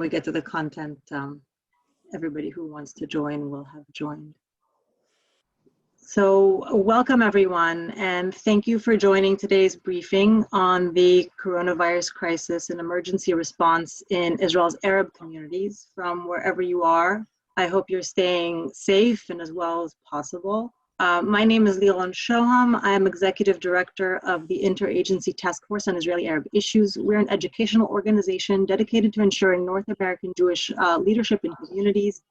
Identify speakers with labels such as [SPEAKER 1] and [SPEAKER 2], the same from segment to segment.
[SPEAKER 1] we get to the content, everybody who wants to join will have joined. So welcome everyone, and thank you for joining today's briefing on the coronavirus crisis and emergency response in Israel's Arab communities. From wherever you are, I hope you're staying safe and as well as possible. My name is Liron Shoham. I am Executive Director of the Interagency Task Force on Israeli Arab Issues. We're an educational organization dedicated to ensuring North American Jewish leadership and communities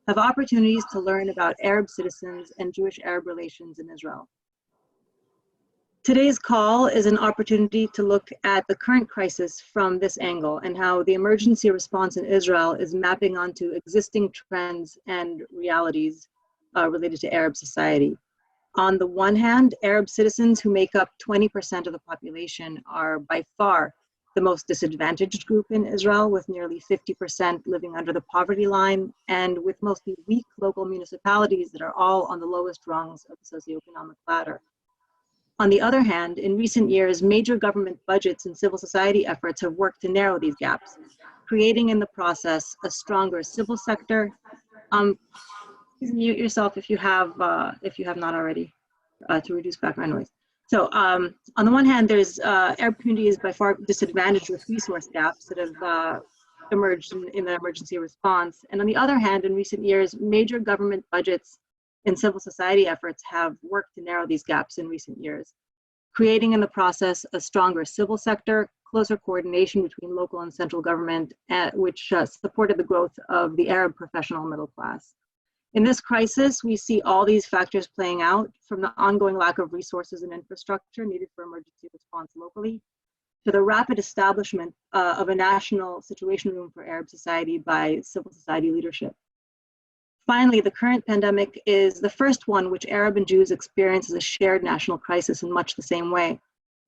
[SPEAKER 1] have opportunities to learn about Arab citizens and Jewish-Arab relations in Israel. Today's call is an opportunity to look at the current crisis from this angle and how the emergency response in Israel is mapping onto existing trends and realities related to Arab society. On the one hand, Arab citizens who make up 20% of the population are by far the most disadvantaged group in Israel, with nearly 50% living under the poverty line and with mostly weak local municipalities that are all on the lowest rungs of the socioeconomic ladder. On the other hand, in recent years, major government budgets and civil society efforts have worked to narrow these gaps, creating in the process a stronger civil sector. Please mute yourself if you have not already, to reduce background noise. So on the one hand, there's Arab communities by far disadvantaged with resource gaps that have emerged in the emergency response. And on the other hand, in recent years, major government budgets and civil society efforts have worked to narrow these gaps in recent years, creating in the process a stronger civil sector, closer coordination between local and central government, which supported the growth of the Arab professional middle class. In this crisis, we see all these factors playing out, from the ongoing lack of resources and infrastructure needed for emergency response locally, to the rapid establishment of a national situation room for Arab society by civil society leadership. Finally, the current pandemic is the first one which Arab and Jews experience as a shared national crisis in much the same way,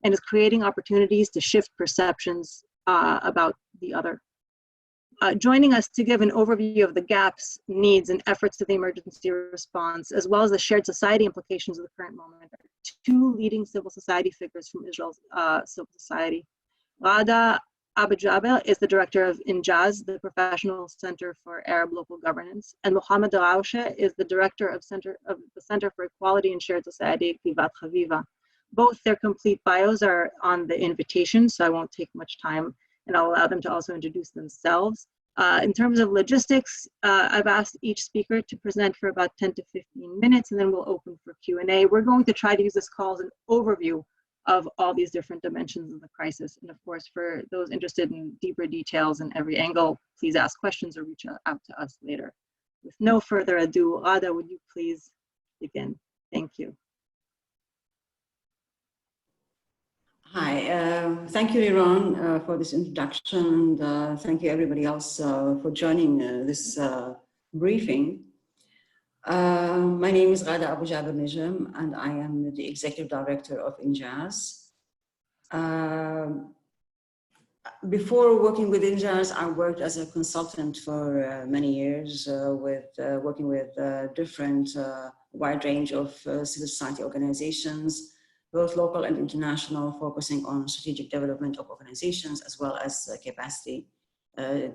[SPEAKER 1] and is creating opportunities to shift perceptions about the other. Joining us to give an overview of the gaps, needs, and efforts of the emergency response, as well as the shared society implications of the current moment, are two leading civil society figures from Israel's civil society. Rada Abu Jaber is the director of Injaz, the Professional Center for Arab Local Governance, and Mohammed Raushe is the director of the Center for Equality and Shared Society, Givat Chaviva. Both their complete bios are on the invitation, so I won't take much time, and I'll allow them to also introduce themselves. In terms of logistics, I've asked each speaker to present for about 10 to 15 minutes, and then we'll open for Q&A. We're going to try to use this call as an overview of all these different dimensions of the crisis. And of course, for those interested in deeper details in every angle, please ask questions or reach out to us later. With no further ado, Rada, would you please begin? Thank you.
[SPEAKER 2] Hi, thank you, Liron, for this introduction, and thank you everybody else for joining this briefing. My name is Rada Abu Jaber Nejm, and I am the Executive Director of Injaz. Before working with Injaz, I worked as a consultant for many years, working with different wide range of civil society organizations, both local and international, focusing on strategic development of organizations as well as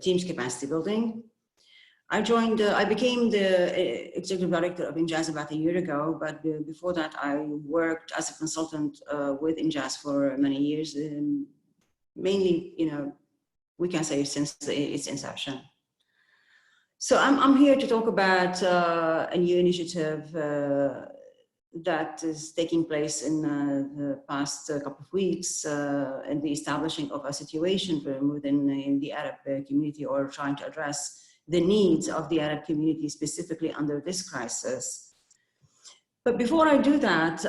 [SPEAKER 2] teams capacity building. I became the executive director of Injaz about a year ago, but before that I worked as a consultant with Injaz for many years, mainly, we can say since its inception. So I'm here to talk about a new initiative that is taking place in the past couple of weeks in the establishing of a situation room within the Arab community, or trying to address the needs of the Arab community specifically under this crisis. But before I do that,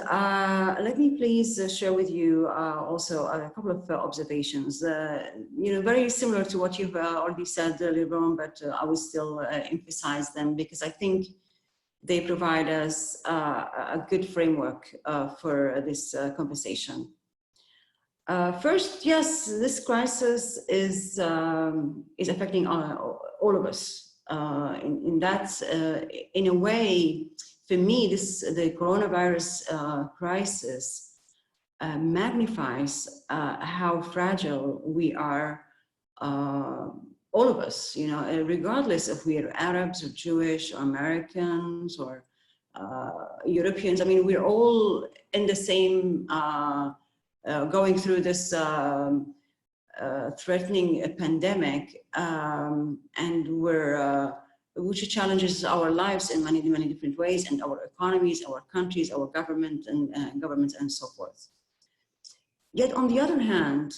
[SPEAKER 2] let me please share with you also a couple of observations, very similar to what you've already said, Liron, but I will still emphasize them because I think they provide us a good framework for this conversation. First, yes, this crisis is affecting all of us. In a way, for me, the coronavirus crisis magnifies how fragile we are all of us, you know, regardless if we are Arabs or Jewish or Americans or Europeans. I mean, we're all in the same, going through this threatening pandemic, and which challenges our lives in many, many different ways, and our economies, our countries, our government and governments, and so forth. Yet, on the other hand,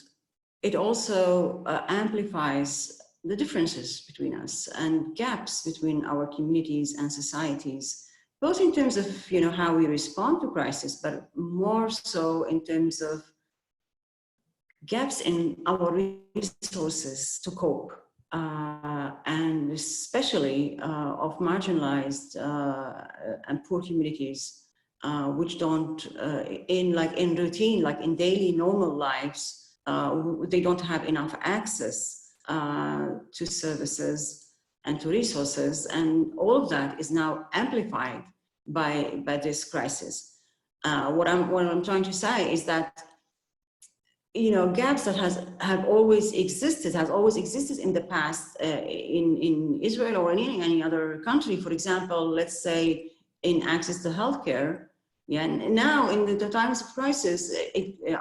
[SPEAKER 2] it also amplifies the differences between us and gaps between our communities and societies, both in terms of, you know, how we respond to crisis, but more so in terms of gaps in our resources to cope, and especially of marginalized and poor communities, which don't, in routine, like in daily normal lives, they don't have enough access to services and to resources, and all of that is now amplified by this crisis. What I'm trying to say is that, you know, gaps that have always existed in the past, in Israel or in any other country. For example, let's say in access to healthcare. Yeah, and now in the times of crisis,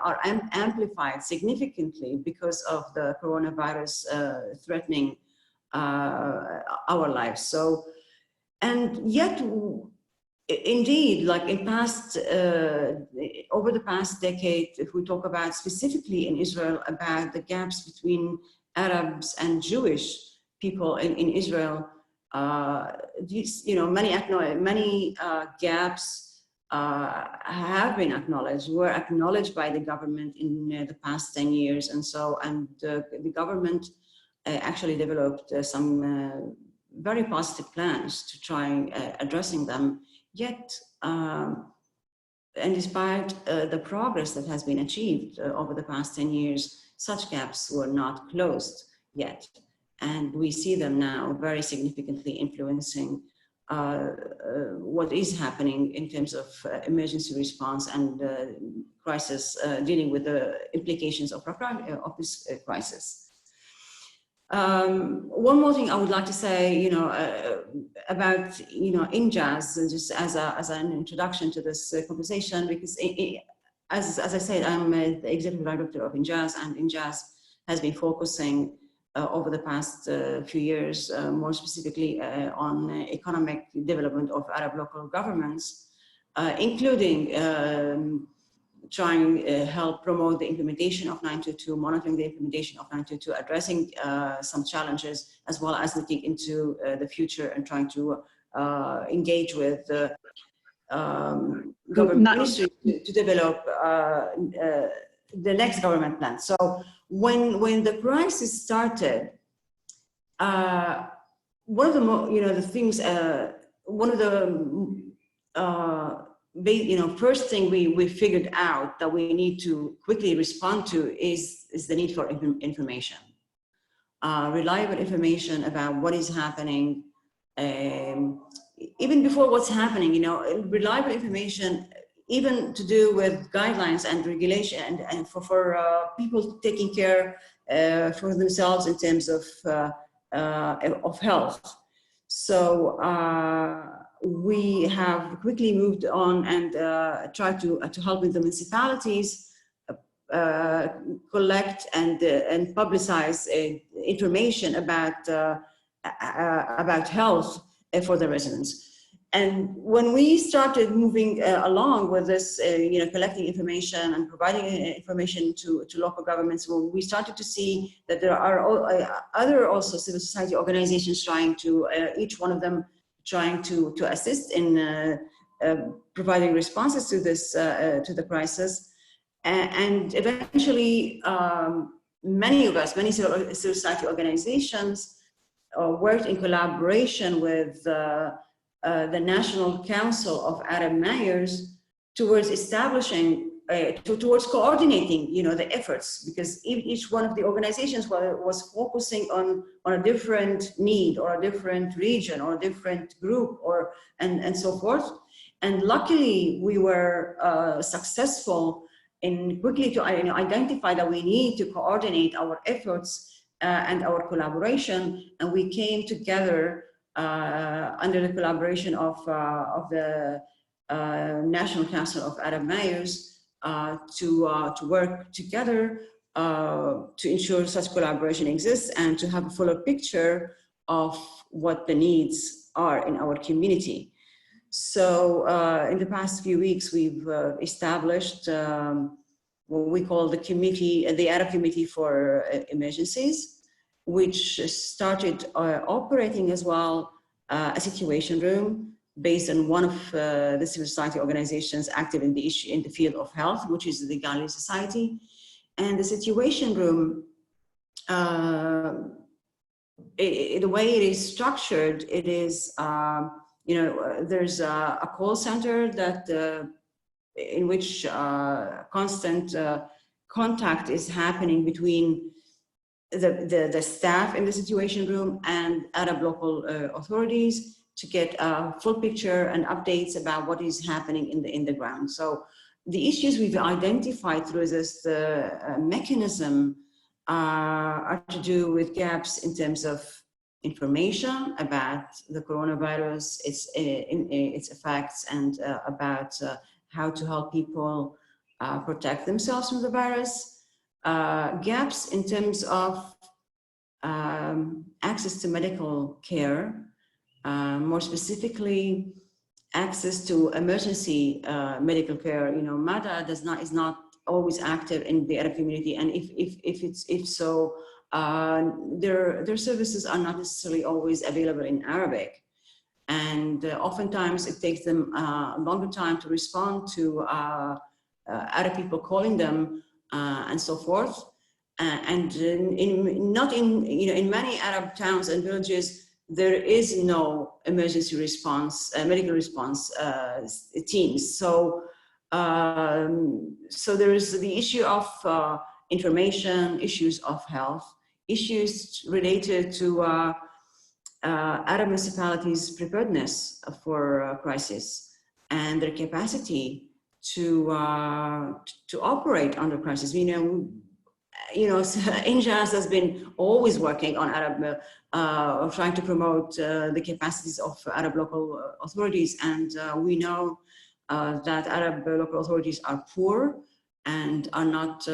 [SPEAKER 2] are amplified significantly because of the coronavirus threatening our lives. So, and yet, indeed, like in past, over the past decade, if we talk about specifically in Israel, about the gaps between Arabs and Jewish people in Israel, these, you know, many gaps have been acknowledged, were acknowledged by the government in the past 10 years. And so, and the government actually developed some very positive plans to try addressing them. Yet, and despite the progress that has been achieved over the past 10 years, such gaps were not closed yet. And we see them now very significantly influencing what is happening in terms of emergency response and crisis, dealing with the implications of this crisis. One more thing I would like to say, you know, about, you know, Injaz, just as an introduction to this conversation, because as I said, I'm the executive director of Injaz, and Injaz has been focusing over the past few years, more specifically on economic development of Arab local governments, including trying help promote the implementation of 922, monitoring the implementation of 922, addressing some challenges, as well as looking into the future and trying to engage with the government ministry to develop the next government plan. So when the crisis started, one of the things, one of the first thing we figured out that we need to quickly respond to is the need for information, reliable information about what is happening, even before what's happening. You know, reliable information, even to do with guidelines and regulation, and for people taking care for themselves in terms of health. So we have quickly moved on and tried to help with the municipalities collect and publicize information about health for the residents. And when we started moving along with this, collecting information and providing information to local governments, well, we started to see that there are other also civil society organizations trying to, each one of them trying to assist in providing responses to this, to the crisis. And eventually, many of us, many civil society organizations worked in collaboration with the National Council of Arab Mayors towards establishing, towards coordinating, the efforts, because each one of the organizations was focusing on a different need or a different region or a different group and so forth. And luckily, we were successful in quickly to identify that we need to coordinate our efforts and our collaboration, and we came together under the collaboration of the National Council of Arab Mayors to work together to ensure such collaboration exists and to have a fuller picture of what the needs are in our community. So in the past few weeks, we've established what we call the committee, the Arab Committee for Emergencies, which started operating as well a situation room based on one of the civil society organizations active in the field of health, which is the Galileo Society. And the situation room, the way it is structured, it is, there's a call center that in which constant contact is happening between the staff in the situation room and Arab local authorities to get a full picture and updates about what is happening in the ground. So the issues we've identified through this mechanism are to do with gaps in terms of information about the coronavirus, its effects, and about how to help people protect themselves from the virus. Gaps in terms of access to medical care, more specifically, access to emergency medical care. MADA is not always active in the Arab community, and if so, their services are not necessarily always available in Arabic, and oftentimes it takes them a longer time to respond to Arab people calling them and so forth. And in many Arab towns and villages, there is no emergency response, medical response teams. So there is the issue of information, issues of health, issues related to Arab municipalities' preparedness for crisis and their capacity to operate under crisis. INJAS has been always working on Arab, trying to promote the capacities of Arab local authorities, and we know that Arab local authorities are poor and are not,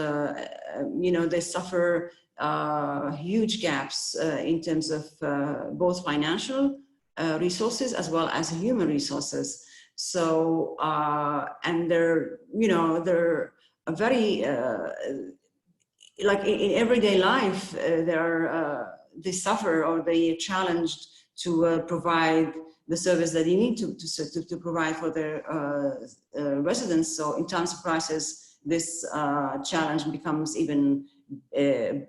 [SPEAKER 2] they suffer huge gaps in terms of both financial resources as well as human resources. So, and they're a very, like in everyday life, they suffer or they are challenged to provide the service that they need to provide for their residents. So in times of crisis, this challenge becomes even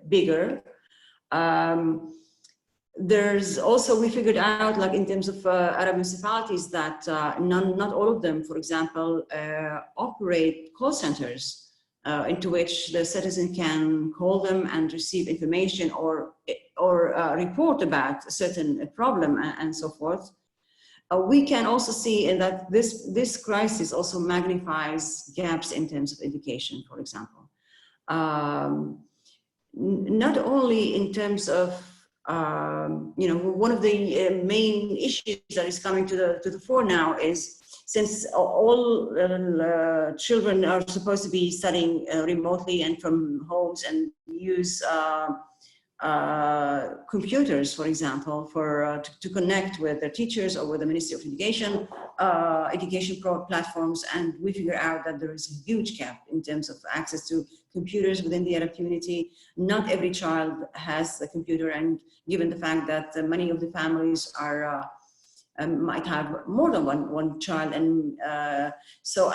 [SPEAKER 2] bigger. There's also, we figured out, like in terms of Arab municipalities, that not all of them, for example, operate call centers into which the citizen can call them and receive information or report about a certain problem and so forth. We can also see in that this crisis also magnifies gaps in terms of education, for example. Not only in terms of, one of the main issues that is coming to the fore now is, since all children are supposed to be studying remotely and from homes and use computers, for example, to connect with their teachers or with the Ministry of Education, education platforms, and we figure out that there is a huge gap in terms of access to computers within the Arab community. Not every child has a computer, and given the fact that many of the families are might have more than one child, and so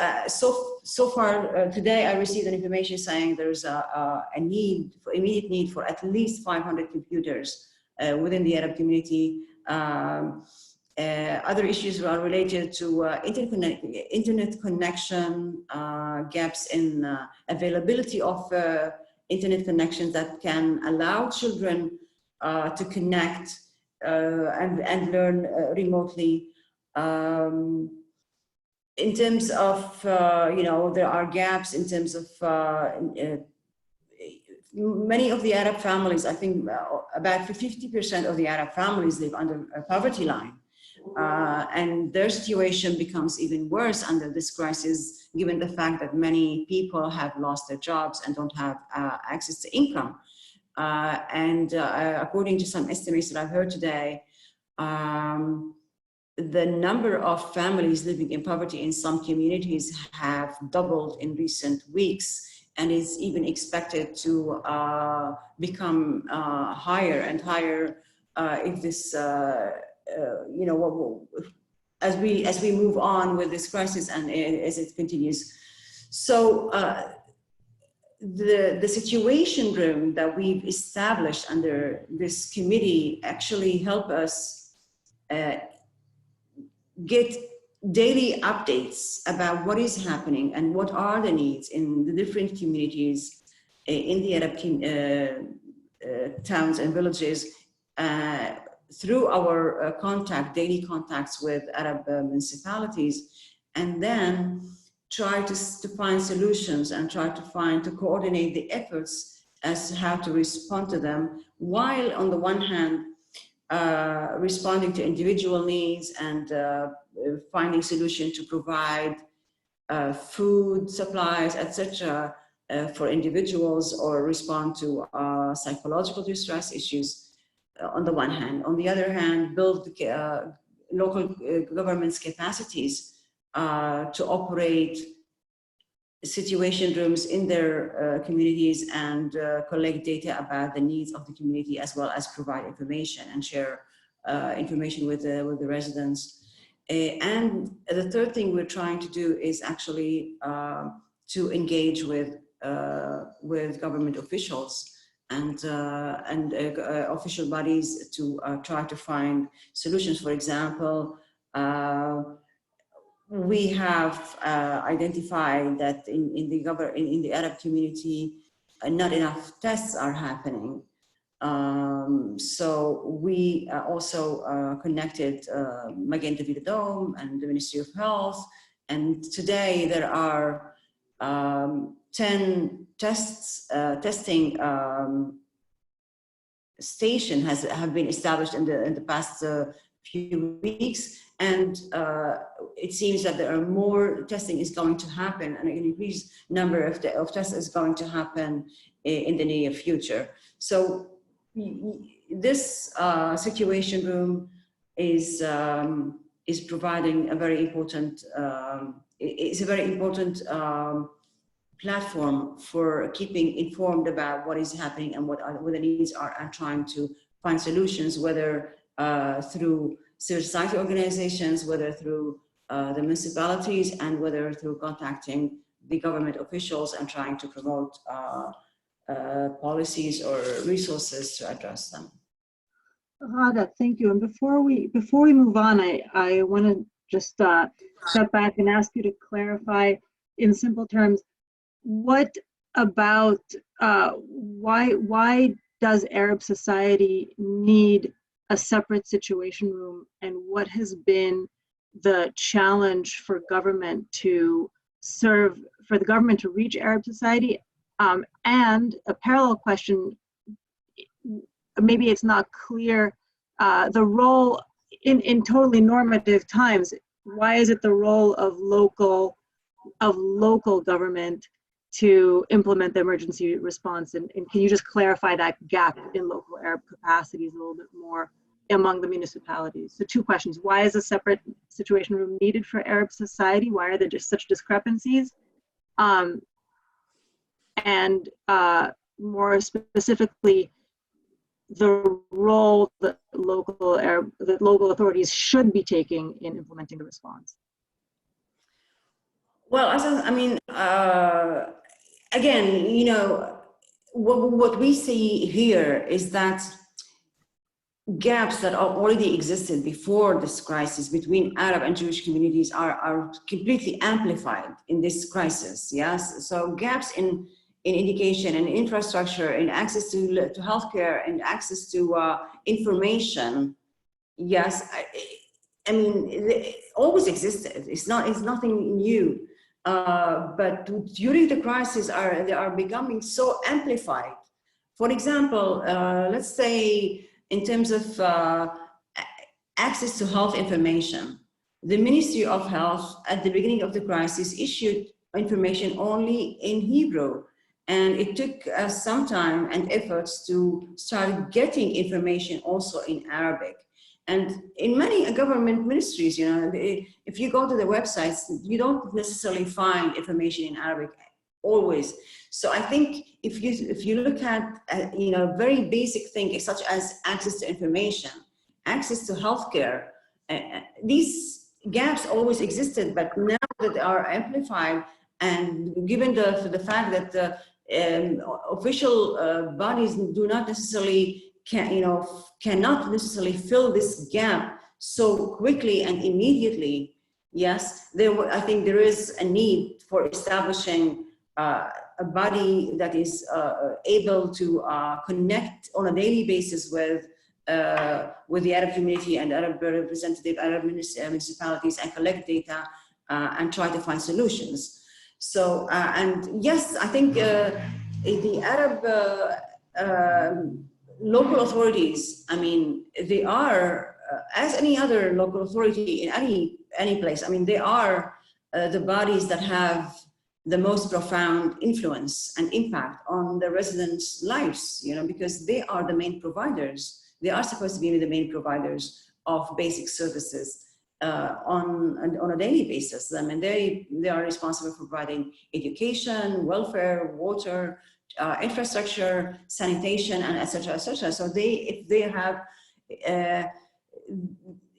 [SPEAKER 2] far today I received an information saying there's a immediate need for at least 500 computers within the Arab community. Other issues are related to internet connection, gaps in availability of internet connections that can allow children to connect and learn remotely. In terms of, there are gaps in terms of many of the Arab families, I think about 50% of the Arab families live under a poverty line. And their situation becomes even worse under this crisis, given the fact that many people have lost their jobs and don't have access to income. According to some estimates that I've heard today, the number of families living in poverty in some communities have doubled in recent weeks, and is even expected to become higher and higher if this, you know, as we move on with this crisis and as it continues. So the situation room that we've established under this committee actually help us get daily updates about what is happening and what are the needs in the different communities in the Arab towns and villages through our daily contacts with Arab municipalities, and then try to find solutions and try to coordinate the efforts as to how to respond to them, while on the one hand responding to individual needs and finding solutions to provide food supplies, etc., for individuals, or respond to psychological distress issues on the one hand. On the other hand, build local governments' capacities to operate situation rooms in their communities and collect data about the needs of the community, as well as provide information and share information with the residents. And the third thing we're trying to do is actually to engage with government officials and official bodies to try to find solutions. For example, we have identified that in the Arab community, not enough tests are happening. So we also connected Magen David Adom and the Ministry of Health, and today there are 10 testing station have been established in the past few weeks, and it seems that there are more testing is going to happen, and an increased number of tests is going to happen in the near future. So this situation room is providing a very important platform for keeping informed about what is happening and what the needs are, and trying to find solutions, whether through civil society organizations, whether through the municipalities, and whether through contacting the government officials and trying to promote policies or resources to address them.
[SPEAKER 1] Hada, thank you. And before we move on, I want to just step back and ask you to clarify in simple terms, what about why does Arab society need a separate situation room, and what has been the challenge for government to reach Arab society? And a parallel question, maybe it's not clear, the role in totally normative times, why is it the role of local government to implement the emergency response? And can you just clarify that gap in local Arab capacities a little bit more among the municipalities? So 2 questions. Why is a separate situation room needed for Arab society? Why are there just such discrepancies? And more specifically, the role that local authorities should be taking in implementing the response.
[SPEAKER 2] Well, again, you know, what we see here is that gaps that already existed before this crisis between Arab and Jewish communities are completely amplified in this crisis. Yes, so gaps in education and infrastructure, in access to healthcare and access to information. Yes, I mean, it always existed. It's nothing new. But during the crisis, they are becoming so amplified For example, let's say in terms of access to health information, the Ministry of Health at the beginning of the crisis issued information only in Hebrew. And it took us some time and efforts to start getting information also in Arabic. And in many government ministries, you know, if you go to the websites, you don't necessarily find information in Arabic always. So I think if you look at you know, very basic things such as access to information, access to healthcare, these gaps always existed, but now that they are amplified, and given the fact that official bodies do not necessarily cannot necessarily fill this gap so quickly and immediately. Yes, I think there is a need for establishing a body that is able to connect on a daily basis with the Arab community and Arab representative Arab municipalities, and collect data and try to find solutions. So, and yes, I think the Arab local authorities, I mean, they are, as any other local authority in any place, I mean, they are the bodies that have the most profound influence and impact on the residents' lives, you know, because they are the main providers. They are supposed to be the main providers of basic services on a daily basis. I mean, they are responsible for providing education, welfare, water, infrastructure, sanitation, and et cetera, et cetera. So if they have,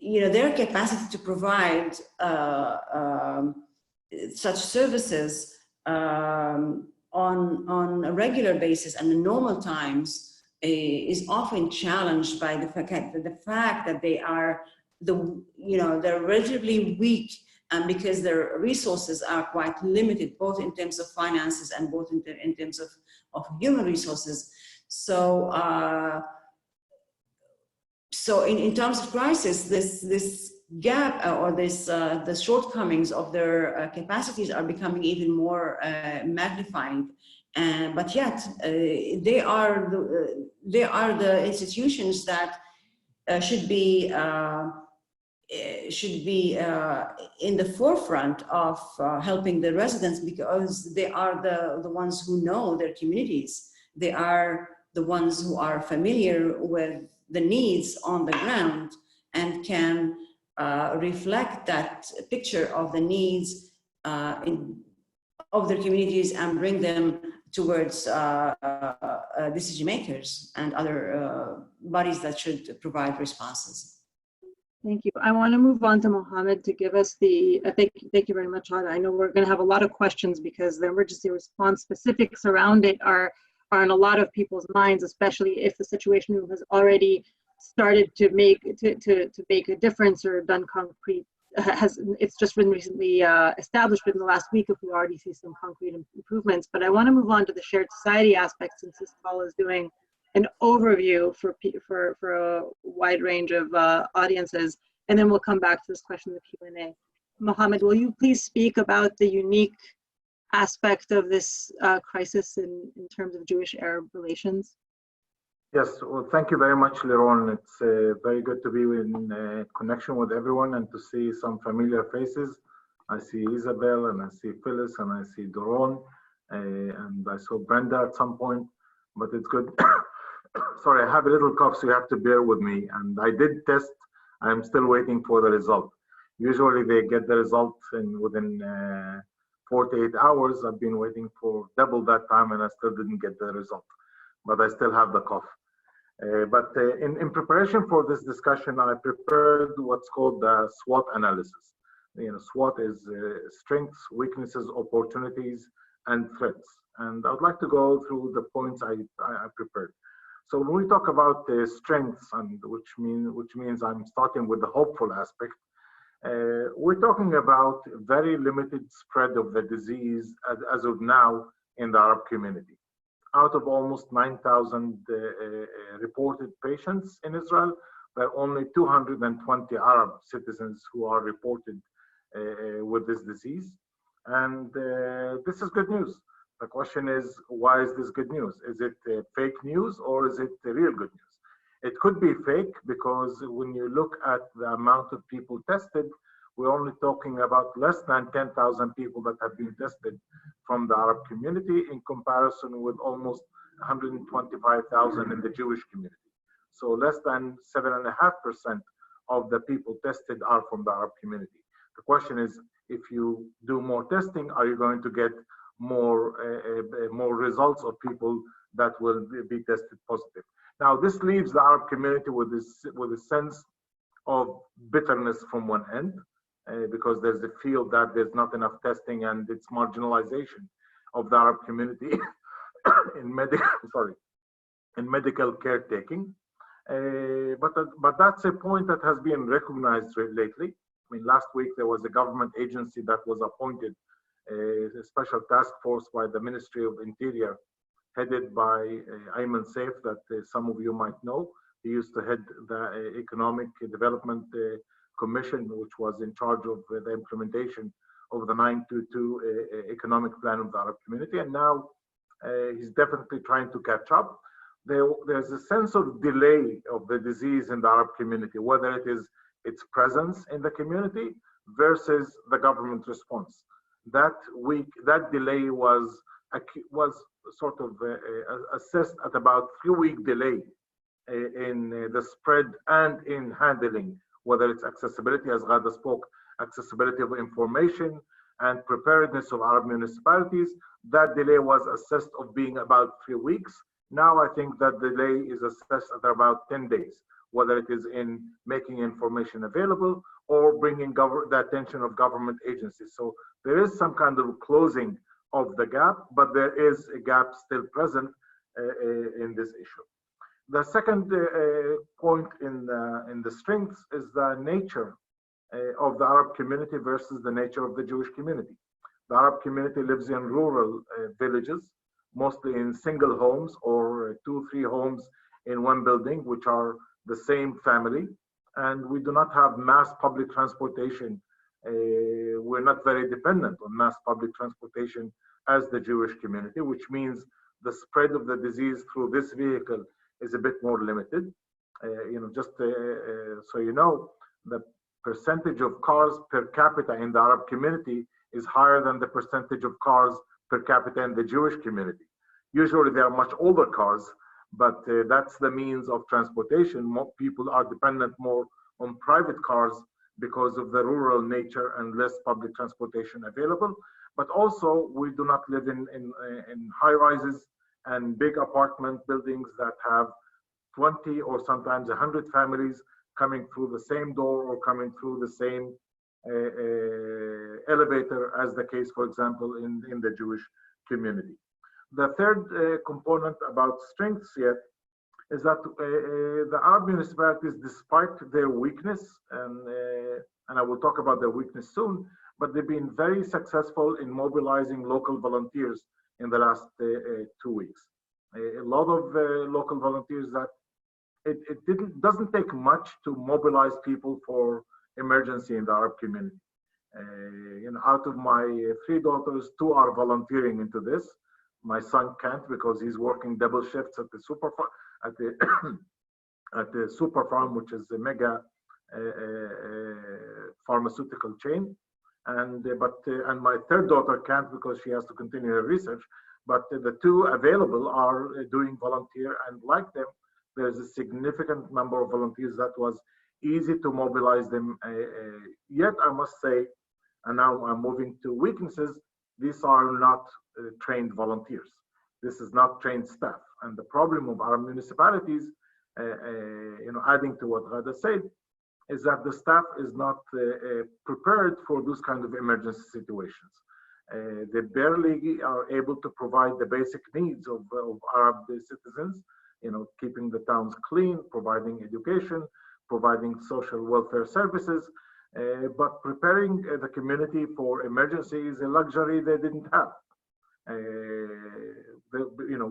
[SPEAKER 2] you know, their capacity to provide such services on a regular basis and in normal times is often challenged by the fact that they are they're relatively weak, and because their resources are quite limited, both in terms of finances and both in terms of human resources. So in terms of crisis, this gap or the shortcomings of their capacities are becoming even more magnified. But yet they are the institutions that should be in the forefront of helping the residents, because they are the ones who know their communities. They are the ones who are familiar with the needs on the ground and can reflect that picture of the needs of their communities and bring them towards decision makers and other bodies that should provide responses.
[SPEAKER 1] Thank you. I want to move on to Mohammed to give us the, thank you very much, Hada. I know we're going to have a lot of questions because the emergency response specifics around it are in a lot of people's minds, especially if the situation room has already started to make a difference or done concrete. It's just been recently established within the last week if we already see some concrete improvements. But I want to move on to the shared society aspect, since this call is doing an overview for a wide range of audiences, and then we'll come back to this question in the Q&A. Mohammed, will you please speak about the unique aspect of this crisis in terms of Jewish-Arab relations?
[SPEAKER 3] Yes, well, thank you very much, Liron. It's very good to be in connection with everyone and to see some familiar faces. I see Isabel, and I see Phyllis, and I see Doron, and I saw Brenda at some point, but it's good. Sorry, I have a little cough, so you have to bear with me. And I did test. I'm still waiting for the result. Usually they get the result within 48 hours. I've been waiting for double that time, and I still didn't get the result. But I still have the cough. But in preparation for this discussion, I prepared what's called the SWOT analysis. You know, SWOT is strengths, weaknesses, opportunities, and threats. And I would like to go through the points I prepared. So when we talk about strengths, and which means I'm starting with the hopeful aspect, we're talking about very limited spread of the disease as of now in the Arab community. Out of almost 9,000 reported patients in Israel, there are only 220 Arab citizens who are reported with this disease. And this is good news. The question is, why is this good news? Is it fake news or is it real good news? It could be fake because when you look at the amount of people tested, we're only talking about less than 10,000 people that have been tested from the Arab community in comparison with almost 125,000 in the Jewish community. So less than 7.5% of the people tested are from the Arab community. The question is, if you do more testing, are you going to get more results of people that will be tested positive? Now, this leaves the Arab community with a sense of bitterness from one end, because there's a feel that there's not enough testing and it's marginalization of the Arab community in medical caretaking. But that's a point that has been recognized lately. I mean, last week there was a government agency that was appointed, a special task force by the Ministry of Interior, headed by Ayman Saif, that some of you might know. He used to head the Economic Development Commission, which was in charge of the implementation of the 922 economic plan of the Arab community. And now he's definitely trying to catch up. There's a sense of delay of the disease in the Arab community, whether it is its presence in the community versus the government response. That delay was sort of assessed at about 3-week delay in the spread and in handling, whether it's accessibility, as Ghada spoke, accessibility of information and preparedness of Arab municipalities. That delay was assessed of being about 3 weeks. Now I think that delay is assessed at about 10 days, whether it is in making information available or bringing the attention of government agencies. So there is some kind of closing of the gap, but there is a gap still present in this issue. The second point in the strengths is the nature of the Arab community versus the nature of the Jewish community. The Arab community lives in rural villages, mostly in single homes or 2-3 homes in one building, which are the same family. And we do not have mass public transportation. We're not very dependent on mass public transportation as the Jewish community, which means the spread of the disease through this vehicle is a bit more limited. Just so you know, the percentage of cars per capita in the Arab community is higher than the percentage of cars per capita in the Jewish community. Usually they are much older cars, but that's the means of transportation. More people are dependent more on private cars because of the rural nature and less public transportation available. But also, we do not live in high rises and big apartment buildings that have 20 or sometimes 100 families coming through the same door or coming through the same elevator, as the case, for example, in the Jewish community. The third component about strengths yet is that the Arab municipalities, despite their weakness, and I will talk about their weakness soon, but they've been very successful in mobilizing local volunteers in the last 2 weeks. A lot of local volunteers that it doesn't take much to mobilize people for emergency in the Arab community. Out of my 3 daughters, 2 are volunteering into this. My son can't because he's working double shifts at the super farm, which is a mega pharmaceutical chain. And my 3rd daughter can't because she has to continue her research. But the 2 available are doing volunteer, and like them, there's a significant number of volunteers that was easy to mobilize them. Yet I must say, and now I'm moving to weaknesses, these are not trained volunteers. This is not trained staff. And the problem of our municipalities, adding to what Ghada said, is that the staff is not prepared for those kind of emergency situations. They barely are able to provide the basic needs of Arab citizens, keeping the towns clean, providing education, providing social welfare services, but preparing the community for emergency is a luxury they didn't have.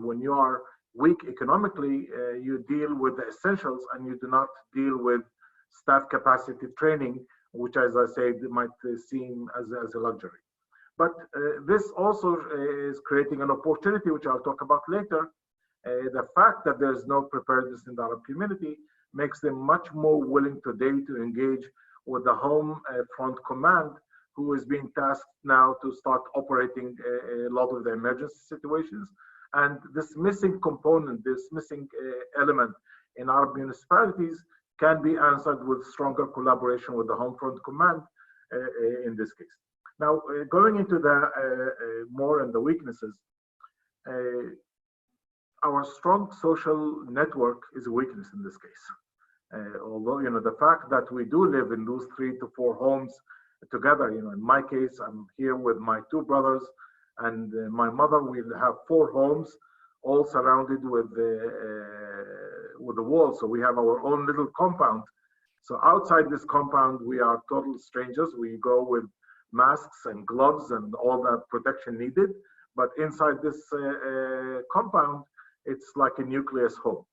[SPEAKER 3] When you are weak economically, you deal with the essentials and you do not deal with staff capacity training, which, as I said, might seem as a luxury. But this also is creating an opportunity, which I'll talk about later. The fact that there's no preparedness in the Arab community makes them much more willing today to engage with the Home Front Command, who is being tasked now to start operating a lot of the emergency situations. And this missing component, this missing element in Arab municipalities can be answered with stronger collaboration with the Home Front Command in this case. Now, going into the more and the weaknesses, our strong social network is a weakness in this case. Although, you know, the fact that we do live in those 3 to 4 homes together, you know, in my case, I'm here with my 2 brothers and my mother. We have 4 homes, all surrounded with the wall. So we have our own little compound. So outside this compound, we are total strangers. We go with masks and gloves and all that protection needed. But inside this compound, it's like a nucleus home,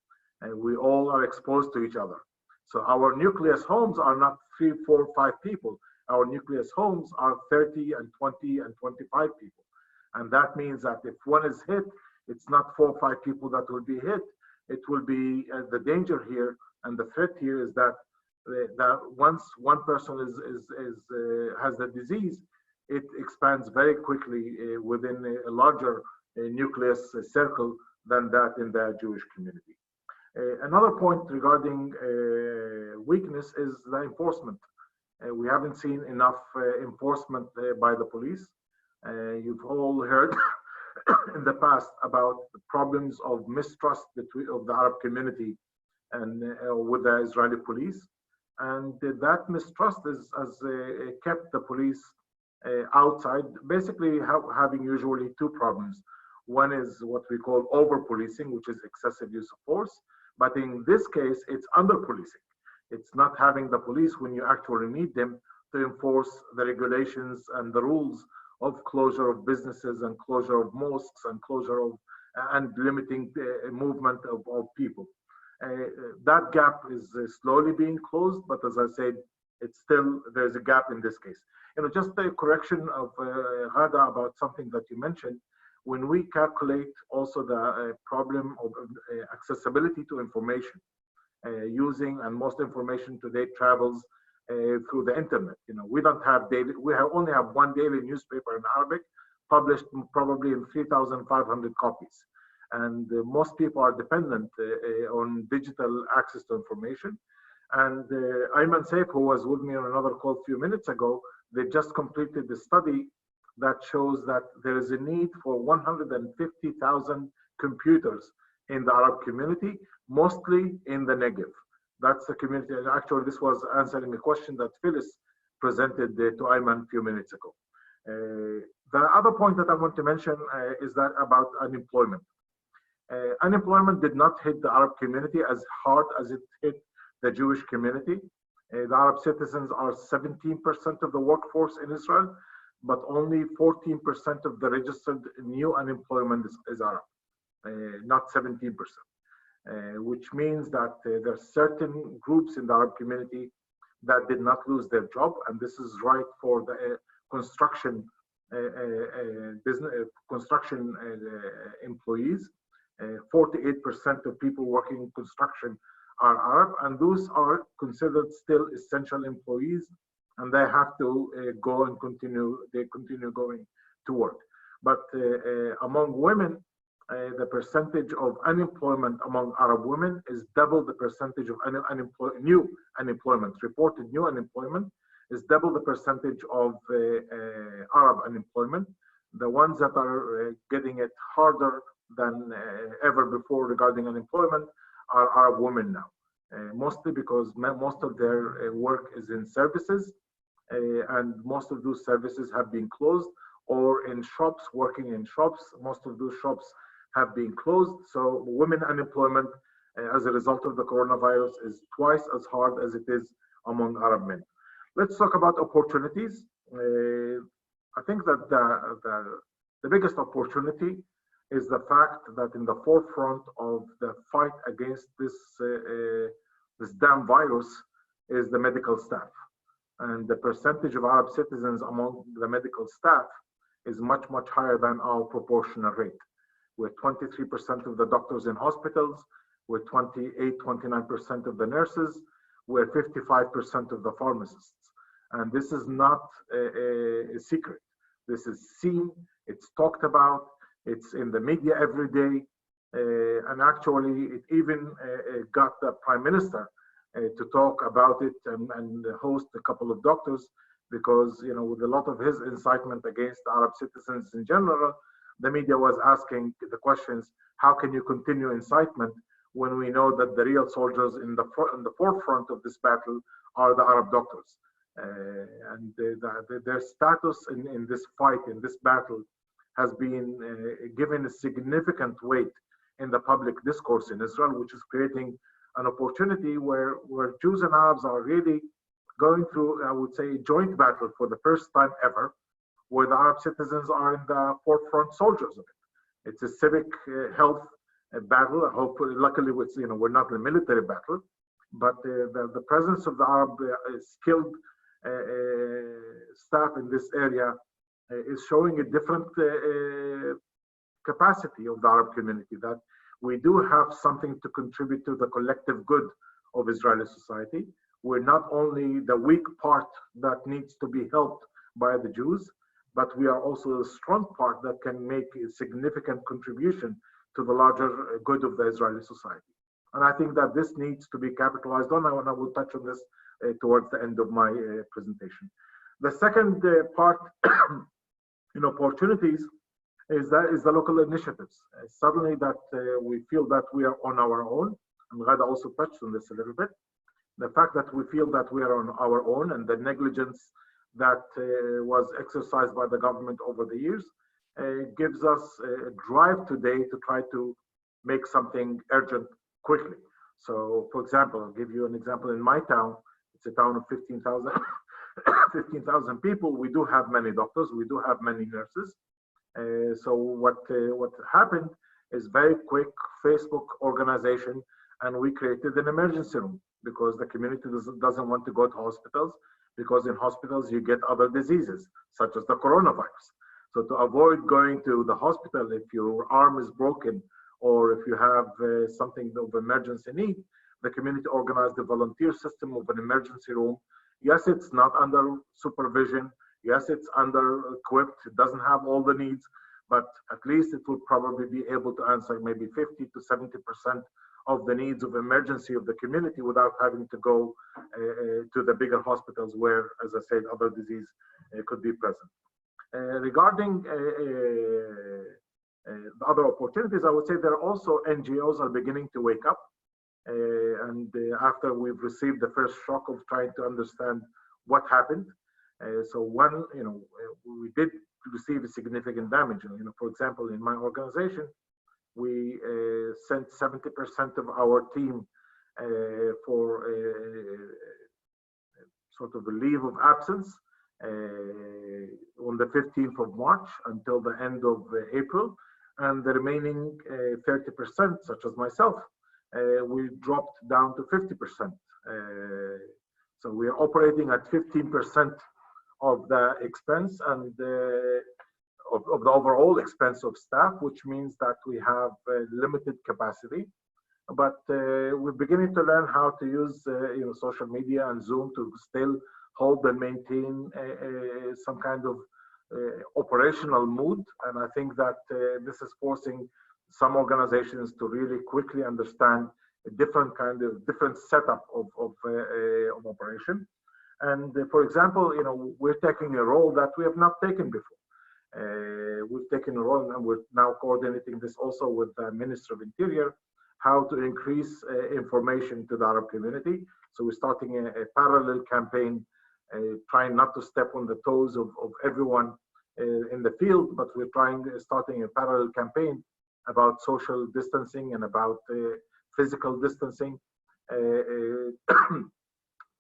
[SPEAKER 3] and we all are exposed to each other. So our nucleus homes are not 3, 4, 5 people. Our nucleus homes are 30 and 20 and 25 people. And that means that if one is hit, it's not 4 or 5 people that will be hit. It will be the danger here and the threat here is that once one person has the disease, it expands very quickly within a larger nucleus circle than that in the Jewish community. Another point regarding weakness is the enforcement. We haven't seen enough enforcement by the police. You've all heard in the past about the problems of mistrust of the Arab community and with the Israeli police. And that mistrust has kept the police outside, basically having usually 2 problems. One is what we call over-policing, which is excessive use of force. But in this case, it's under-policing. It's not having the police when you actually need them to enforce the regulations and the rules of closure of businesses and closure of mosques and closure of and limiting the movement of people. That gap is slowly being closed, but as I said, it's still, there's a gap in this case. You know, just a correction of Ghada about something that you mentioned. When we calculate also the problem of accessibility to information, using, and most information today travels through the internet. You know, we don't have daily, only have 1 daily newspaper in Arabic, published probably in 3,500 copies. And most people are dependent on digital access to information. And Ayman Saif, who was with me on another call a few minutes ago, they just completed the study that shows that there is a need for 150,000 computers in the Arab community, mostly in the Negev. That's the community. Actually, this was answering a question that Phyllis presented to Ayman a few minutes ago. The other point that I want to mention is that about unemployment. Unemployment did not hit the Arab community as hard as it hit the Jewish community. The Arab citizens are 17% of the workforce in Israel, but only 14% of the registered new unemployment is Arab, not 17%, which means that there are certain groups in the Arab community that did not lose their job, and this is right for the construction employees. 48% of people working in construction are Arab, and those are considered still essential employees, and they have to go and continue going to work. But among women, the percentage of unemployment among Arab women is double the percentage of new unemployment. Reported new unemployment is double the percentage of Arab unemployment. The ones that are getting it harder than ever before regarding unemployment are Arab women now, mostly because most of their work is in services, and most of those services have been closed, or in shops, working in shops. Most of those shops have been closed. So women unemployment as a result of the coronavirus is twice as hard as it is among Arab men. Let's talk about opportunities. I think that the biggest opportunity is the fact that in the forefront of the fight against this damn virus is the medical staff. And the percentage of Arab citizens among the medical staff is much, much higher than our proportional rate. We're 23% of the doctors in hospitals, we're 29% of the nurses, we're 55% of the pharmacists. And this is not a secret. This is seen, it's talked about, it's in the media every day. And actually, it even got the Prime Minister to talk about it and host a couple of doctors, because, you know, with a lot of his incitement against Arab citizens in general, the media was asking the questions, how can you continue incitement when we know that the real soldiers in the forefront of this battle are the Arab doctors? And their status in this fight, in this battle, has been given a significant weight in the public discourse in Israel, which is creating an opportunity where Jews and Arabs are really going through, I would say, a joint battle for the first time ever, where the Arab citizens are in the forefront soldiers of it. It's a civic health battle. Hopefully, luckily, we're not in a military battle, but the presence of the Arab skilled staff in this area is showing a different capacity of the Arab community, that we do have something to contribute to the collective good of Israeli society. We're not only the weak part that needs to be helped by the Jews, but we are also a strong part that can make a significant contribution to the larger good of the Israeli society. And I think that this needs to be capitalized on, and I will touch on this towards the end of my presentation. The second part in opportunities is the local initiatives. Suddenly that we feel that we are on our own, and Ghada also touched on this a little bit. The fact that we feel that we are on our own, and the negligence that was exercised by the government over the years gives us a drive today to try to make something urgent quickly. So, for example, I'll give you an example. In my town, it's a town of 15,000 people. We do have many doctors, we do have many nurses. So what happened is very quick Facebook organization, and we created an emergency room because the community doesn't want to go to hospitals, because in hospitals you get other diseases such as the coronavirus. So to avoid going to the hospital if your arm is broken or if you have something of emergency need, the community organized a volunteer system of an emergency room. Yes, it's not under supervision. Yes, it's under equipped. It doesn't have all the needs, but at least it will probably be able to answer maybe 50 to 70% of the needs of emergency of the community without having to go to the bigger hospitals where, as I said, other disease could be present. Regarding the other opportunities, I would say there are also NGOs are beginning to wake up. And after we've received the first shock of trying to understand what happened. So one, we did receive a significant damage. For example, in my organization, we sent 70% of our team for sort of a leave of absence on the 15th of March until the end of April. And the remaining 30%, such as myself, we dropped down to 50%. So we are operating at 15% of the expense and of the overall expense of staff, which means that we have limited capacity. But we're beginning to learn how to use social media and Zoom to still hold and maintain some kind of operational mood. And I think that this is forcing some organizations to really quickly understand a different setup of operation. And for example, we're taking a role that we have not taken before. We've taken a role, and we're now coordinating this also with the Minister of Interior, how to increase information to the Arab community. So we're starting a parallel campaign, trying not to step on the toes of everyone in the field, but we're starting a parallel campaign about social distancing and about physical distancing,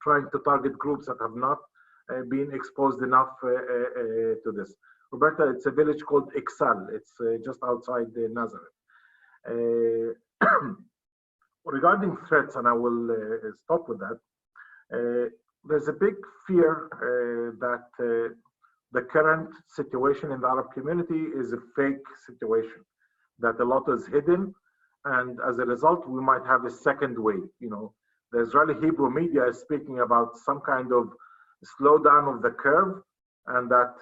[SPEAKER 3] trying to target groups that have not been exposed enough to this. Roberta, it's a village called Iksal. It's just outside Nazareth. Regarding threats, and I will stop with that, there's a big fear that the current situation in the Arab community is a fake situation, that a lot is hidden, and as a result, we might have a second wave. The Israeli Hebrew media is speaking about some kind of slowdown of the curve, and that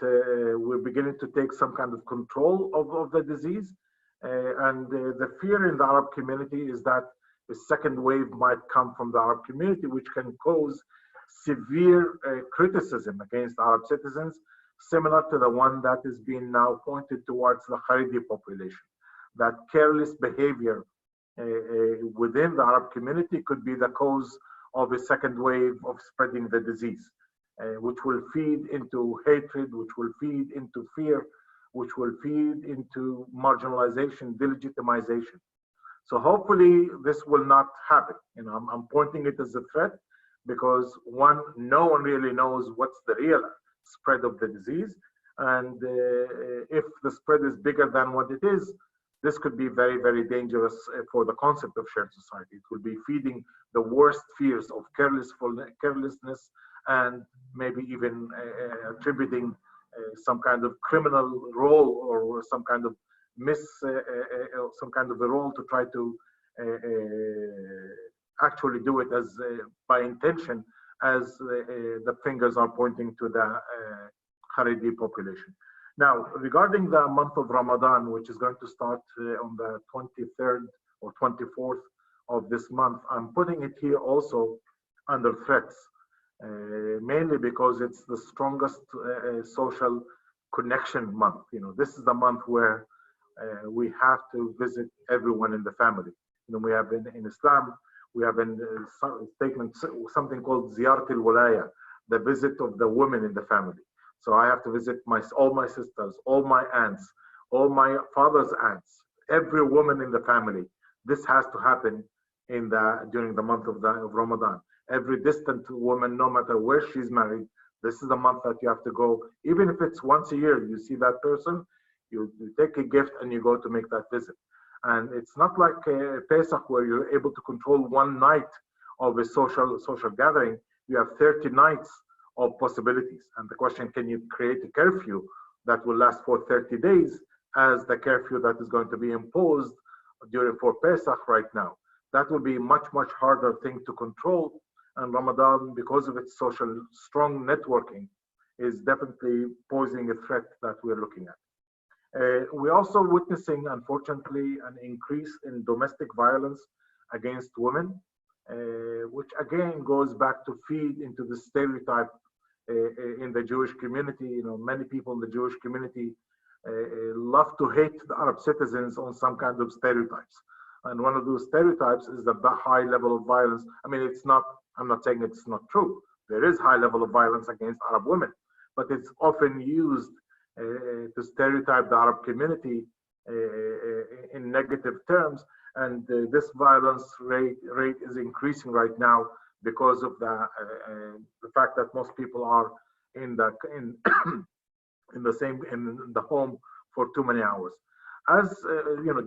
[SPEAKER 3] we're beginning to take some kind of control of the disease. And the fear in the Arab community is that a second wave might come from the Arab community, which can cause severe criticism against Arab citizens, similar to the one that is being now pointed towards the Haredi population. That careless behavior within the Arab community could be the cause of a second wave of spreading the disease, which will feed into hatred, which will feed into fear, which will feed into marginalization, delegitimization. So hopefully this will not happen. I'm pointing it as a threat because no one really knows what's the real spread of the disease. And if the spread is bigger than what it is, this could be very, very dangerous for the concept of shared society. It will be feeding the worst fears of carelessness and maybe even attributing some kind of criminal role or some kind of a role to try to actually do it as by intention, as the fingers are pointing to the Haredi population. Now, regarding the month of Ramadan, which is going to start on the 23rd or 24th of this month, I'm putting it here also under threats, mainly because it's the strongest social connection month. This is the month where we have to visit everyone in the family. We have in Islam, we have in statement something called Ziyarat al-Walaya, the visit of the women in the family. So I have to visit all my sisters, all my aunts, all my father's aunts, every woman in the family. This has to happen during the month of Ramadan. Every distant woman, no matter where she's married, this is the month that you have to go. Even if it's once a year, you see that person, you take a gift and you go to make that visit. And it's not like Pesach where you're able to control one night of a social gathering. You have 30 nights of possibilities. And the question, can you create a curfew that will last for 30 days as the curfew that is going to be imposed for Pesach right now? That will be a much, much harder thing to control. And Ramadan, because of its strong networking, is definitely posing a threat that we're looking at. We're also witnessing, unfortunately, an increase in domestic violence against women, which again goes back to feed into the stereotype in the Jewish community. Many people in the Jewish community love to hate the Arab citizens on some kind of stereotypes. And one of those stereotypes is the high level of violence. I mean, I'm not saying it's not true. There is high level of violence against Arab women, but it's often used to stereotype the Arab community in negative terms. And this violence rate is increasing right now because of the fact that most people are in the home for too many hours. As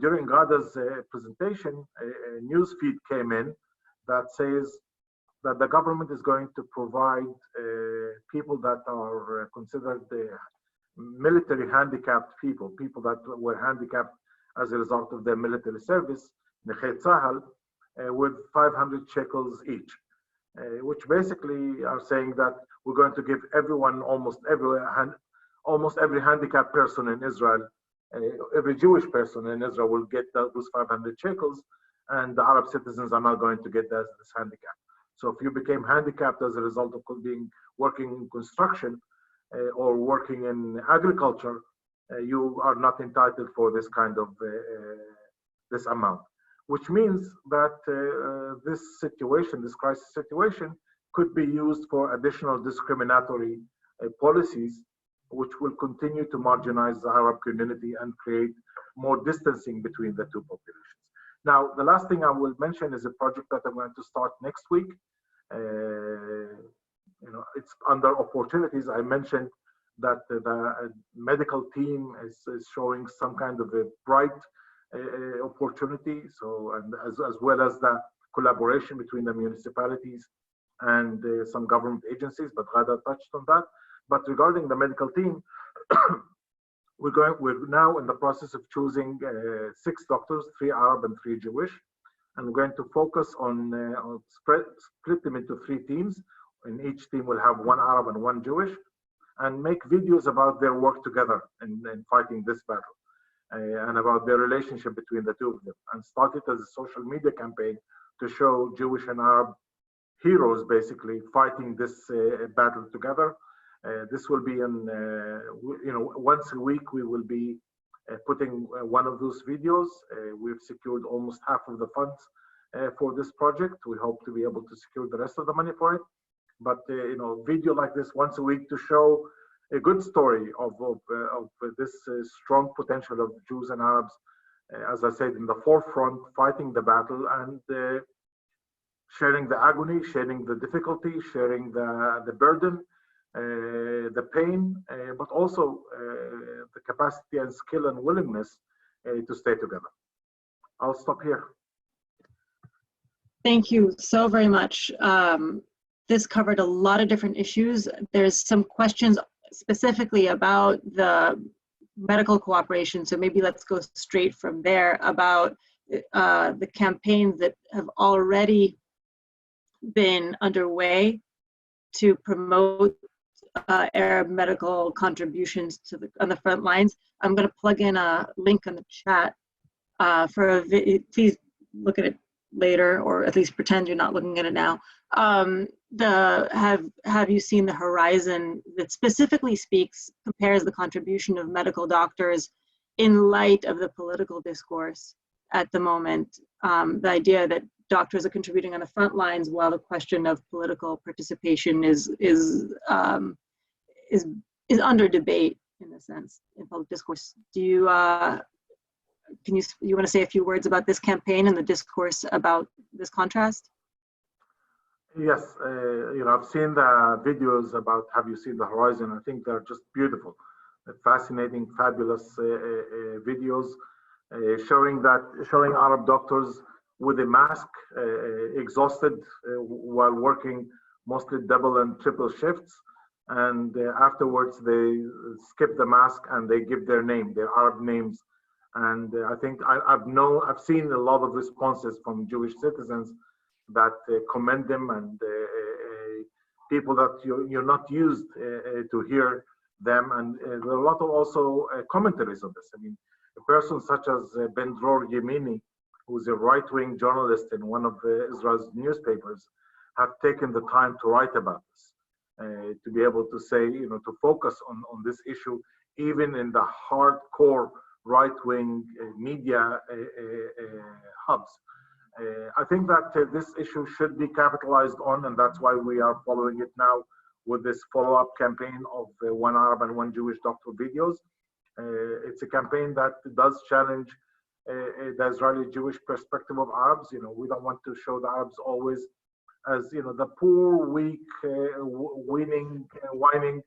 [SPEAKER 3] during Ghada's presentation, a news feed came in that says that the government is going to provide people that are considered military handicapped people that were handicapped as a result of their military service, Nechet Sahel, with 500 shekels each, which basically are saying that we're going to give everyone, almost every handicapped person in Israel, every Jewish person in Israel will get those 500 shekels, and the Arab citizens are not going to get this handicap. So if you became handicapped as a result of working in construction or working in agriculture, you are not entitled for this kind of this amount, which means that this crisis situation, could be used for additional discriminatory policies, which will continue to marginalize the Arab community and create more distancing between the two populations. Now, the last thing I will mention is a project that I'm going to start next week. It's under opportunities. I mentioned that the medical team is showing some kind of a bright opportunity. So, and as well as the collaboration between the municipalities and some government agencies, but Ghada touched on that. But regarding the medical team, we're now in the process of choosing 6 doctors, 3 Arab and 3 Jewish, and we're going to focus on split them into 3 teams. In each team we'll have 1 Arab and 1 Jewish, and make videos about their work together in fighting this battle, and about their relationship between the 2 of them, and start it as a social media campaign to show Jewish and Arab heroes basically fighting this battle together. This will be once a week we will be putting one of those videos. We've secured almost half of the funds for this project. We hope to be able to secure the rest of the money for it. But video like this once a week to show a good story of this strong potential of Jews and Arabs, as I said, in the forefront, fighting the battle and sharing the agony, sharing the difficulty, sharing the burden, the pain, but also the capacity and skill and willingness to stay together. I'll stop here.
[SPEAKER 1] Thank you so very much. This covered a lot of different issues. There's some questions specifically about the medical cooperation, so maybe let's go straight from there about the campaigns that have already been underway to promote Arab medical contributions to on the front lines. I'm going to plug in a link on the chat for a video. Please look at it later, or at least pretend you're not looking at it now. Have you seen the horizon that specifically compares the contribution of medical doctors in light of the political discourse at the moment? The idea that doctors are contributing on the front lines while the question of political participation is under debate in a sense in public discourse. Do you you want to say a few words about this campaign and the discourse about this contrast?
[SPEAKER 3] Yes, I've seen the videos about Have You Seen the Horizon? I think they're just beautiful, fascinating, fabulous videos showing Arab doctors with a mask, exhausted while working mostly double and triple shifts, and afterwards they skip the mask and they give their name, their Arab names. And I think I've seen a lot of responses from Jewish citizens that commend them, and people that you're not used to hear them. And there are a lot of also commentaries on this. I mean, a person such as Ben Dror Yemini, who's a right-wing journalist in one of Israel's newspapers, have taken the time to write about this, to be able to say, to focus on this issue, even in the hardcore right-wing media hubs. I think that this issue should be capitalized on, and that's why we are following it now with this follow-up campaign of 1 Arab and 1 Jewish doctor videos. It's a campaign that does challenge the Israeli Jewish perspective of Arabs. We don't want to show the Arabs always as the poor, weak, whining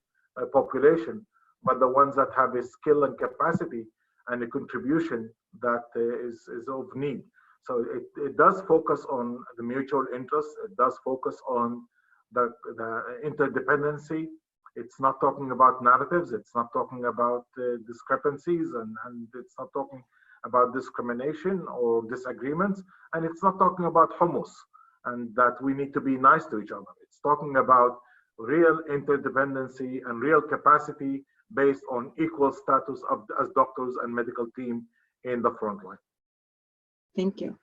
[SPEAKER 3] population, but the ones that have a skill and capacity and a contribution that is of need. So it does focus on the mutual interest. It does focus on the interdependency. It's not talking about narratives. It's not talking about discrepancies, and it's not talking about discrimination or disagreements. And it's not talking about hummus and that we need to be nice to each other. It's talking about real interdependency and real capacity based on equal status as doctors and medical team in the front line.
[SPEAKER 1] Thank you.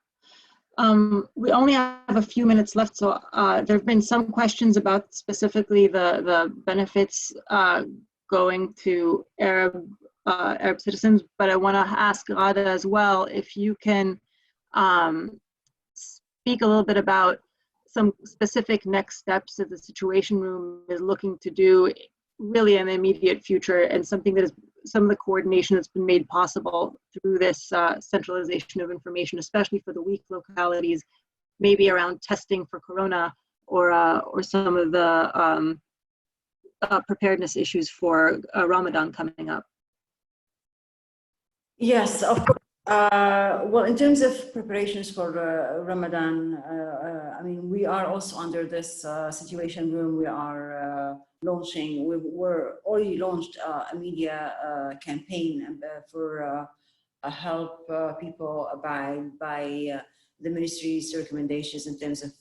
[SPEAKER 1] We only have a few minutes left, so there have been some questions about specifically the benefits going to Arab citizens, but I want to ask Ghada as well if you can speak a little bit about some specific next steps that the Situation Room is looking to do really in the immediate future, and something that is some of the coordination that's been made possible through this centralization of information, especially for the weak localities, maybe around testing for corona or some of the preparedness issues for Ramadan coming up.
[SPEAKER 2] Yes, of course. Well, in terms of preparations for Ramadan, I mean, we are also under this situation room. We are launching, we're already launched a media campaign for help people abide by the ministry's recommendations in terms of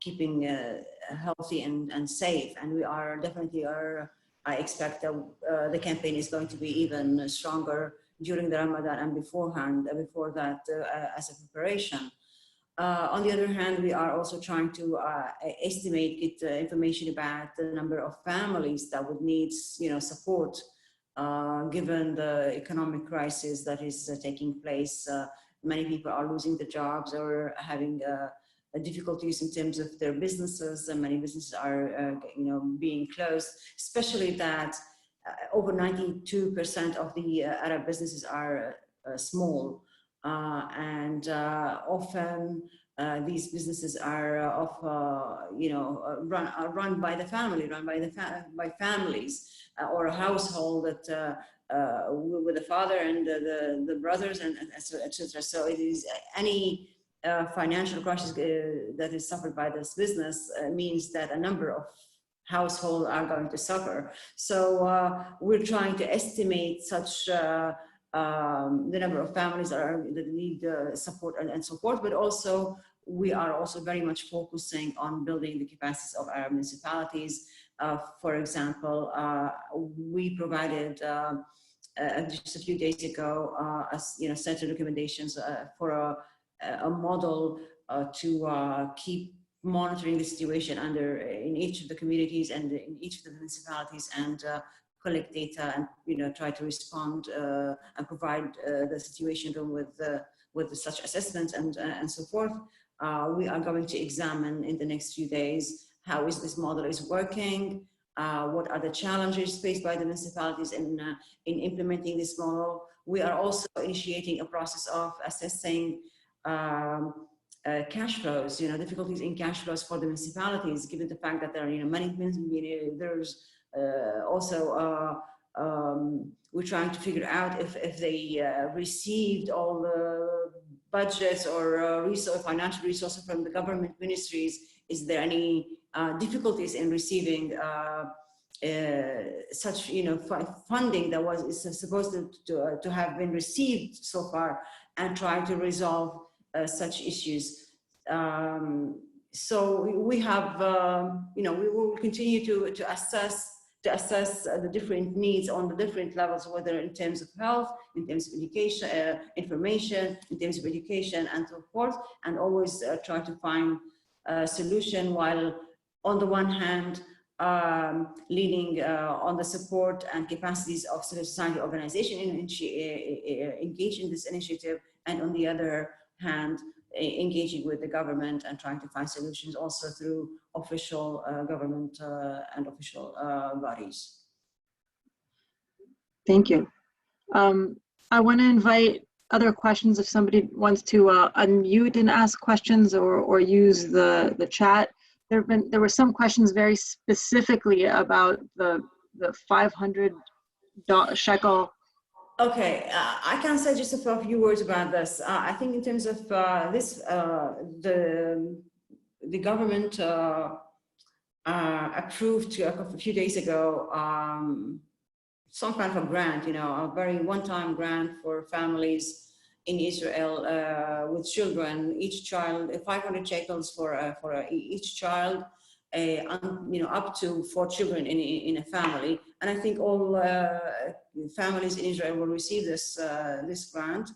[SPEAKER 2] keeping healthy and safe. And we are definitely I expect that the campaign is going to be even stronger during the Ramadan and before that as a preparation. On the other hand, we are also trying to get information about the number of families that would need, support given the economic crisis that is taking place. Many people are losing their jobs or having difficulties in terms of their businesses, and many businesses are, being closed. Especially that over 92% of the Arab businesses are small, and often these businesses are run by the family, by families, or a household that with the father and the brothers and etc. So it is any financial crisis that is suffered by this business means that a number of households are going to suffer. So we're trying to estimate such the number of families that need support and support, but also we are also very much focusing on building the capacities of our municipalities. For example, we provided just a few days ago, set of recommendations for a model to keep monitoring the situation in each of the communities and in each of the municipalities, and collect data and try to respond and provide the situation room with such assessments and so forth. We are going to examine in the next few days how this model is working, what are the challenges faced by the municipalities in implementing this model. We are also initiating a process of assessing cash flows, difficulties in cash flows for the municipalities, given the fact that there are there's also we're trying to figure out if they received all the budgets or financial resources from the government ministries. Is there any difficulties in receiving such funding that is supposed to have been received so far, and try to resolve such issues. So we have we will continue to assess the different needs on the different levels, whether in terms of health, in terms of education, information, in terms of education and so forth, and always try to find a solution, while on the one hand leaning on the support and capacities of civil society organizations engaged in this initiative, and on the other hand engaging with the government and trying to find solutions also through official government and official bodies.
[SPEAKER 1] Thank you. I want to invite other questions if somebody wants to unmute and ask questions or use the chat. There were some questions very specifically about the 500 shekel.
[SPEAKER 2] Okay, I can say just a few words about this. I think in terms of this, the government approved a few days ago some kind of a grant, a very one-time grant for families in Israel with children. Each child, 500 shekels for each child, up to 4 children in a family. And I think all families in Israel will receive this grant.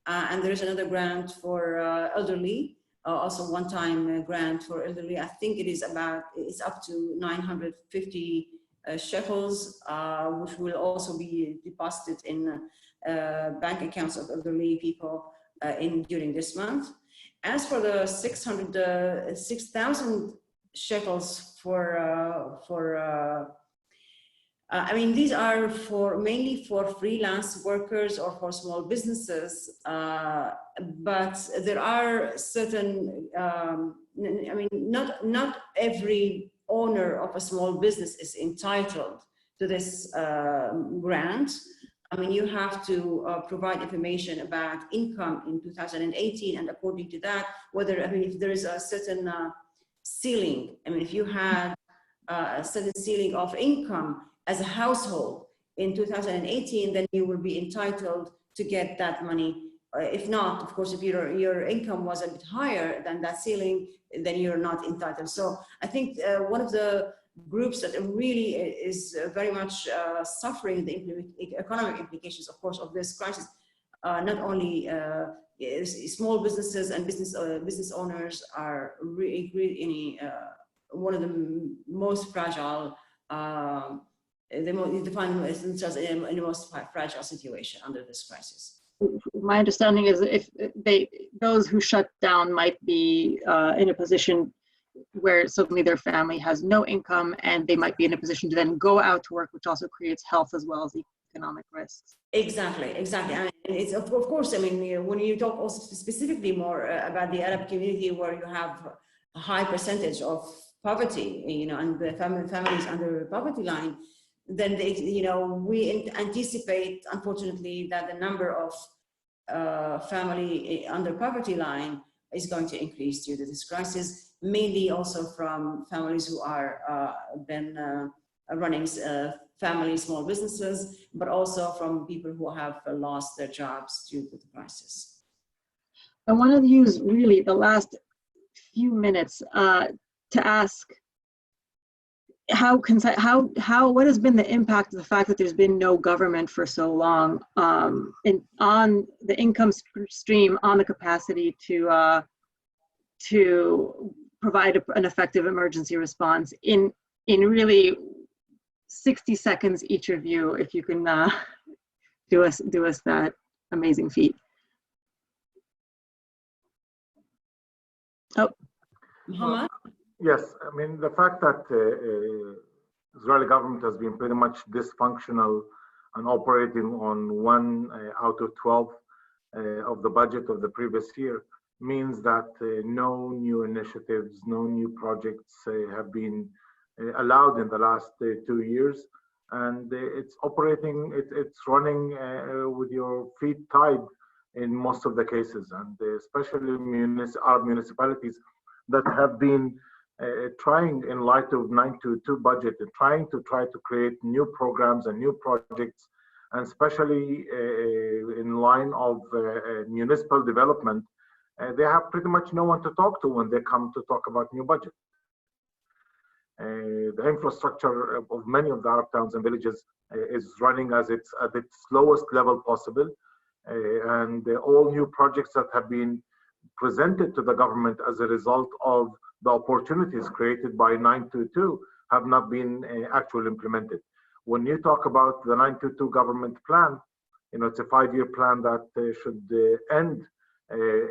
[SPEAKER 2] And there is another grant for elderly, also one-time grant for elderly. I think it's up to 950 shekels, which will also be deposited in bank accounts of elderly people during this month. As for the 6,000 shekels I mean, these are mainly for freelance workers or for small businesses, but there are certain, I mean, not every owner of a small business is entitled to this grant. I mean, you have to provide information about income in 2018, and according to that, whether, I mean, if there is a certain ceiling, I mean, if you had a certain ceiling of income as a household in 2018, then you will be entitled to get that money. If not, of course, if your income was a bit higher than that ceiling, then you're not entitled. So I think one of the groups that really is very much suffering the economic implications, of course, of this crisis, not only small businesses and business owners are really one of the most fragile. They find themselves in the most fragile situation under this crisis.
[SPEAKER 1] My understanding is if those who shut down might be in a position where suddenly their family has no income, and they might be in a position to then go out to work, which also creates health as well as economic risks.
[SPEAKER 2] Exactly. I mean, it's of course. I mean, when you talk also specifically more about the Arab community, where you have a high percentage of poverty, you know, and the families under the poverty line, then they, you know, we anticipate, unfortunately, that the number of family under poverty line is going to increase due to this crisis, mainly also from families who are running family small businesses, but also from people who have lost their jobs due to the crisis.
[SPEAKER 1] I want to use really the last few minutes to ask what has been the impact of the fact that there's been no government for so long on the income stream, on the capacity to provide an effective emergency response in really 60 seconds each of you, if you can do us that amazing feat. Oh,
[SPEAKER 2] Muhammad?
[SPEAKER 3] Yes, I mean, the fact that Israeli government has been pretty much dysfunctional and operating on 1 out of 12 of the budget of the previous year means that no new initiatives, no new projects have been allowed in the last 2 years. And it's operating, it's running with your feet tied in most of the cases, and especially our municipalities that have been trying, in light of 922 budget, and trying to create new programs and new projects, and especially in line of municipal development, they have pretty much no one to talk to when they come to talk about new budget. The infrastructure of many of the Arab towns and villages is running at its lowest level possible, and all new projects that have been presented to the government as a result of the opportunities created by 922 have not been actually implemented. When you talk about the 922 government plan, you know, it's a 5-year plan that should end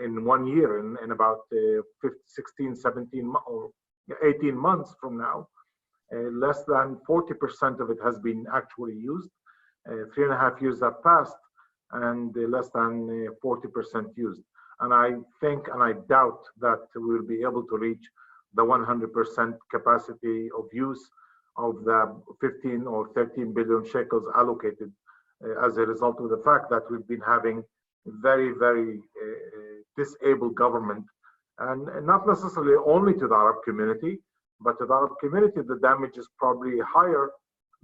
[SPEAKER 3] in 1 year, in about 16, 17 or 18 months from now. Less than 40% of it has been actually used. 3.5 years have passed, and less than 40% used. And I think, and I doubt that we'll be able to reach the 100% capacity of use of the 15 or 13 billion shekels allocated as a result of the fact that we've been having very, very disabled government, and not necessarily only to the Arab community, but to the Arab community, the damage is probably higher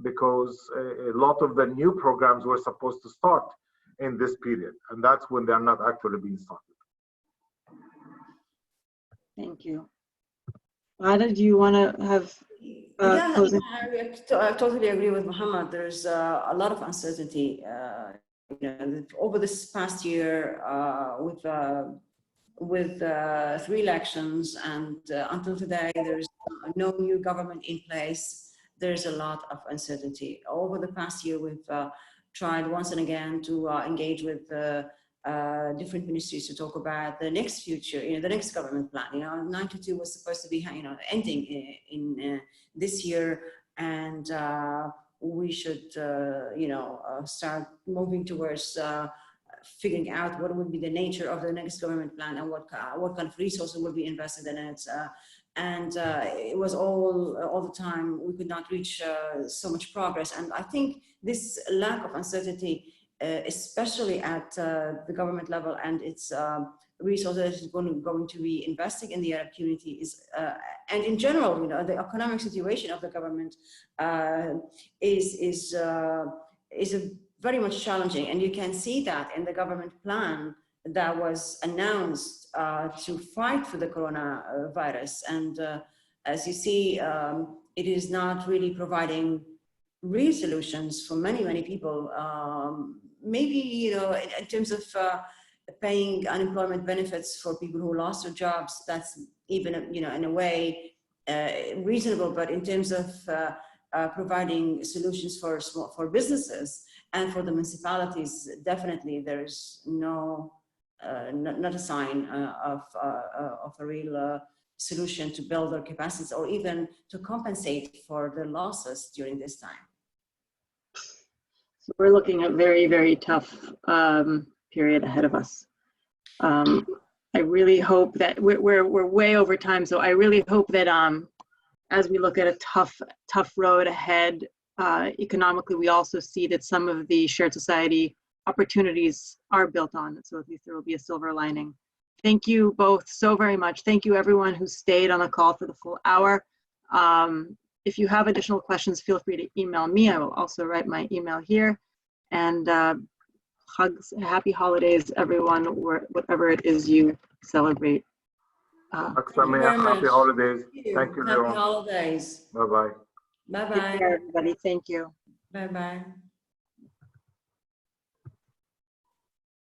[SPEAKER 3] because a lot of the new programs were supposed to start in this period, and that's when they're not actually being started.
[SPEAKER 1] thank you. Ada, do you want to have closing?
[SPEAKER 2] I totally agree with Muhammad. There's a lot of uncertainty. You know, over this past year, with 3 elections, and until today, there's no new government in place. There's a lot of uncertainty. Over the past year, we've tried once and again to engage with different ministries to talk about the next future, you know, the next government plan. You know, 922 was supposed to be, you know, ending in this year, and we should, you know, start moving towards figuring out what would be the nature of the next government plan, and what kind of resources will be invested in it. It was all the time we could not reach so much progress. And I think this lack of uncertainty especially at the government level and its resources is going to be investing in the Arab community is, and in general, you know, the economic situation of the government is very much challenging, and you can see that in the government plan that was announced to fight for the coronavirus. And as you see, it is not really providing real solutions for many people. Maybe, you know, in terms of paying unemployment benefits for people who lost their jobs, that's even, you know, in a way reasonable. But in terms of providing solutions for businesses and for the municipalities, definitely there's not a sign of a real solution to build their capacities or even to compensate for the losses during this time.
[SPEAKER 1] So we're looking at very tough period ahead of us. I really hope that we're way over time, so I really hope that as we look at a tough road ahead economically, we also see that some of the shared society opportunities are built on it. So at least there will be a silver lining. Thank you both so very much. Thank you everyone who stayed on the call for the full hour. If you have additional questions, feel free to email me. I will also write my email here. And hugs, happy holidays, everyone, whatever it is you celebrate.
[SPEAKER 3] Happy holidays. Thank you,
[SPEAKER 2] Happy holidays.
[SPEAKER 3] Bye-bye.
[SPEAKER 2] Bye-bye.
[SPEAKER 1] Take care, everybody. Thank you.
[SPEAKER 2] Bye-bye.